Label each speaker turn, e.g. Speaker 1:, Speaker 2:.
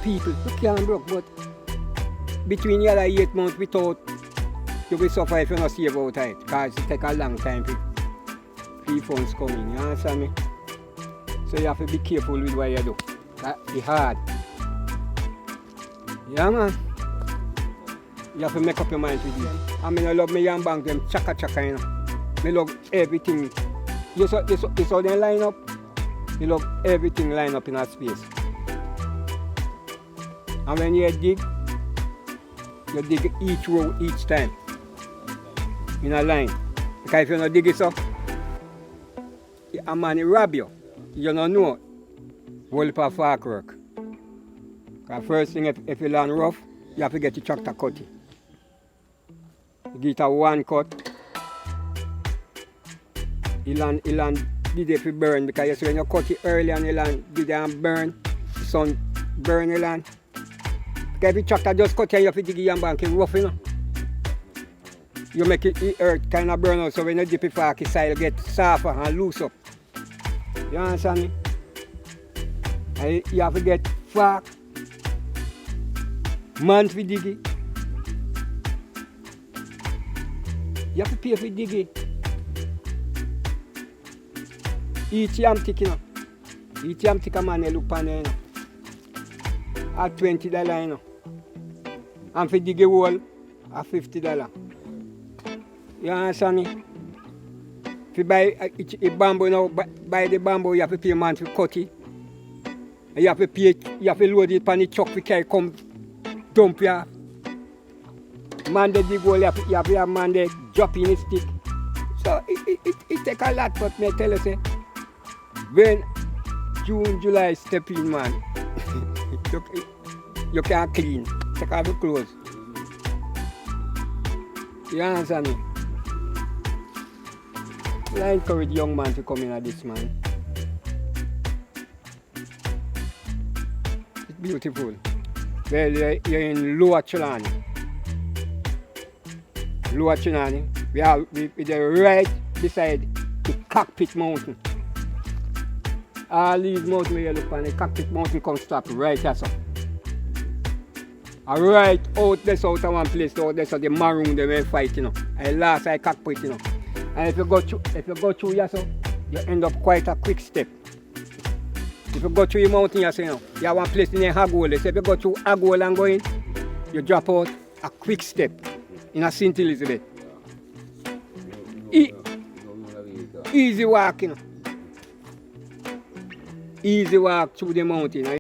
Speaker 1: people, you can't broke, but between the other 8 months without, you will suffer if you not save out it, because it take a long time for free funds coming, you understand me? So you have to be careful with what you do. It's hard. Yeah, man. You have to make up your mind with it. I mean, I love me young bank, them chaka, you know. I love everything. You saw them line up? You love everything line up in that space. And when you dig each row each time. In a line. Because if you don't dig it up, a man will rob you. You don't know. Hold for fark work. Because first thing, if you land rough, you have to get your tractor cut. You get a one cut. You land did it for burn, because you see when you cut it early and you land did it and burn, the sun burn the land. Because if you tractor just cut it, you have to dig it and bank it rough, you know. You make it earth kind of burn out, so when you dip it fork, the soil get softer and loose up. You understand me? And you have to get fork, man to dig it. You have to pay for dig it. Each yam tick, you know. Each yam tick a man you look on there, you know. At $20, you know. And for dig a hole, at $50. You understand me? If you buy a bamboo now, buy the bamboo, you have to pay a man to cut it. And you have to pay, you have to load it on the truck to carry come dump you. Man they dig hole, you have to have a man they drop in the stick. So it take a lot, but me tell you say, when June, July step in, man, you can't clean. Take off your clothes. You understand me? I encourage young man to come in at this, man. It's beautiful. Well, you're in Lower Trelawny. Lower Trelawny. We're right beside the Cockpit Mountain. All these mountains where you look on, the Cockpit Mountain come stop right here, so. And right out there, out of one place, out there, so the maroon they were fighting, you know. And last I Cockpit, you know. And if you go through here, so, you end up quite a quick step. If you go through the mountain, you know, you have one place in the Hagole. So if you go through Hagole and go in, you drop out a quick step in a St. Elizabeth. Easy walk, you know. Easy walk through the mountain.